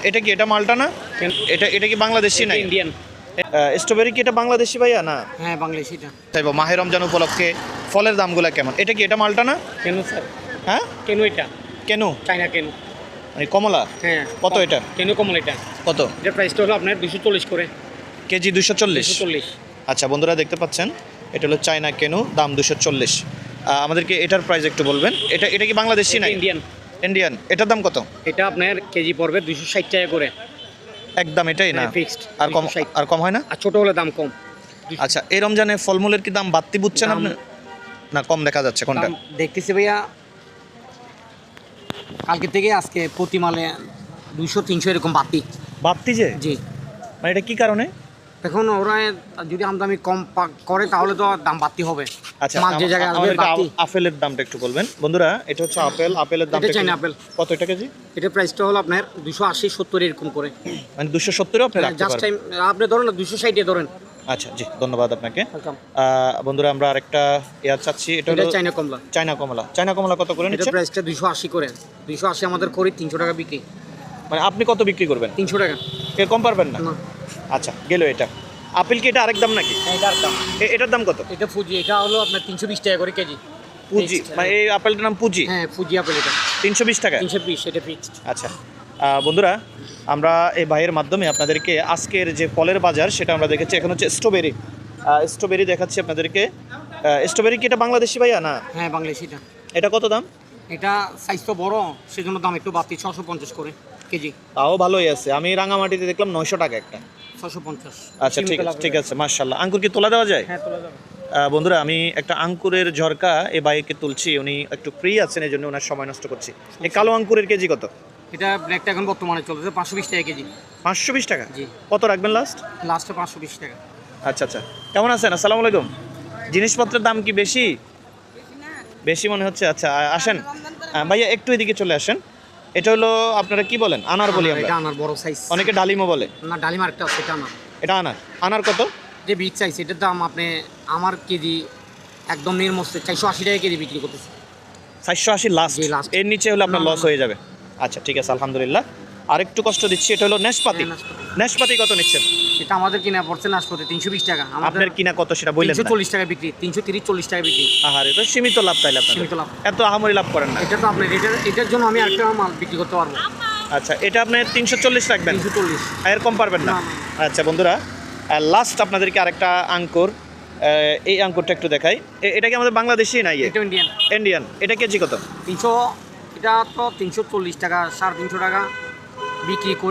এটা কি এটা মালটা না? এটা কি বাংলাদেশি না? ইন্ডিয়ান। স্ট্রবেরি কি এটা বাংলাদেশি ভাইয়া না? হ্যাঁ, বাংলাদেশি এটা। তাই মাহে রমজান উপলক্ষে ফলের দামগুলো কেমন? এটা কি এটা মালটা না? কেন স্যার? হ্যাঁ কেন এটা? কেন চাইনা কেন? মানে কমলা? হ্যাঁ। কত এটা? কেন কমল এটা? কত এটার প্রাইসটা হলো আপনার 240 করে। কেজি? 240। 240। আচ্ছা বন্ধুরা দেখতে পাচ্ছেন এটা হলো চায়না কেনু, দাম 240। আমাদেরকে এটার প্রাইস একটু বলবেন। এটা কি বাংলাদেশি না? ইন্ডিয়ান। ইন্ডিয়ান। এটার দাম কত? এটা আপনার কেজি পড়বে 260 টাকা করে। একদম এটাই না? ফিক্সড। আর কম হয় না? আর ছোট হলে দাম কম। আচ্ছা এই রমজানে ফলমূলের কি দাম বাড়তি বুঝছেন আপনি? না কম দেখা যাচ্ছে কোনটা? দাম দেখতেছি ভাইয়া কালকে থেকে আজকে প্রতি মালে 200-300 এরকম বাড়তি যে? জি। মানে এটা কি কারণে? এখন ওরা যদি আমদানি কম করে তাহলে তো দাম বাড়তি হবে। আচ্ছা মাল যে জায়গায় আসবে বাড়তি। আপেলের দামটা একটু বলবেন বন্ধুরা। এটা হচ্ছে আপেলের দাম এটা চাইনা আপেল। কত এটা কেজি? এটা প্রাইসটা হলো আপনার 280-70 এরকম করে। মানে 270 আপনি রাখতে জাস্ট পারবেন? টাইম আপনি ধরেন না 260 এ ধরেন। আচ্ছা জি ধন্যবাদ আপনাকে। ওয়েলকাম। বন্ধুরা আমরা আরেকটা চাচ্ছি, এটা এটা হলো চাইনা কমলা। চায়না কমলা কত করে এটা নিচ্ছেন? প্রাইসটা 280 করে। 280 আমাদের করি 300 টাকা বিক্রি। মানে আপনি কত বিক্রি করবেন? 300 টাকা। এর কম পারবেন না? না। আচ্ছা গেল এটা। আপেল কি এটা আরেক দাম নাকি? এটার দাম। এটার দাম কত? এটা ফুজি, এটা হলো আপনার 320 টাকা করে কেজি। পুজি মানে এই আপেলটার নাম পুজি? হ্যাঁ, ফুজি আপেল এটা 320 টাকা। 320 এটা ফিক্সড। আচ্ছা বন্ধুরা আমরা এই ভাইয়ের মাধ্যমে আপনাদেরকে আজকের যে ফলের বাজার সেটা আমরা দেখেছি। এখন হচ্ছে স্ট্রবেরি দেখাচ্ছি আপনাদেরকে। স্ট্রবেরি কি এটা বাংলাদেশি ভাইয়া না? হ্যাঁ, বাংলাদেশি এটা। এটা কত দাম? এটা সাইজ তো বড়, সেজন্য দাম একটু বাড়তি, 650 করে কেজি। তাও ভালোই আছে। আমি রাঙামাটিতে দেখলাম 900 টাকা একটা। 650। আচ্ছা ঠিক আছে মাশাআল্লাহ। আঙ্কুর কি তোলা দেওয়া যায়? হ্যাঁ, তোলা যাবে। বন্ধুরা আমি একটা আঙ্কুরের ঝরকা এই বাইকে তুলছি। উনি একটু ফ্রি আছেন এই জন্য ওনার সময় নষ্ট করছি। এই কালো আঙ্কুরের কেজি কত? এটা ব্ল্যাকটা এখন বর্তমানে চলছে 520 টাকা কেজি। 520 টাকা? জি। কত রাখবেন লাস্ট? লাস্টে 520 টাকা। আচ্ছা কেমন আছেন? আসসালামু আলাইকুম। জিনিসপত্রের দাম কি বেশি বেশি মনে হচ্ছে? আচ্ছা আসেন ভাইয়া একটু এদিকে চলে আসেন। এটা হলো আপনারা কি বলেন? আনার বলি আমরা। এটা আনার বড় সাইজ। অনেকে ডালিমও বলে। না, ডালিম আরেকটা আছে, এটা আনার। এটা আনার কত? যে বিগ সাইজ এটার দাম আপনি আমার কেজি একদম নির্মস্ত 480 টাকা কেজি বিক্রি করতেছে। 480 লাস্ট? জি, last। এর নিচে হলে আপনার না, লস হয়ে যাবে। আচ্ছা ঠিক আছে আলহামদুলিল্লাহ। আরেকটু কষ্ট দিচ্ছি। এটা হলো নেশপাতি। হ্যাঁ, নাশপাতি। নেশপাতি কত নিচ্ছেন? এটা আমাদের কিনা পড়ছে নাশপাতি 320 টাকা। আপনার কিনা কত সেটা বললেন না? 340 টাকা বিক্রি, 330-40 টাকা বিক্রি। আহারে তো সীমিত লাভ তাইলে আপনার। সীমিত লাভ। এত আহামরি লাভ করেন না। এটা তো আপনার এটার জন্য আমি আরেকটা মাল বিক্রি করতে পারবো। আচ্ছা এটা আপনি 340 রাখবেন? 340। এর কম পারবেন না? না, আচ্ছা বন্ধুরা লাস্ট আপনাদেরকে আরেকটা আঙ্কুর, এই আঙ্কুরটা একটু দেখাই। এটা কি আমাদের বাংলাদেশি না? এটা ইন্ডিয়ান। ইন্ডিয়ান। এটা কেজি কত? 300। এটা তো 340 টাকা, 350 টাকা বিক্রি করি।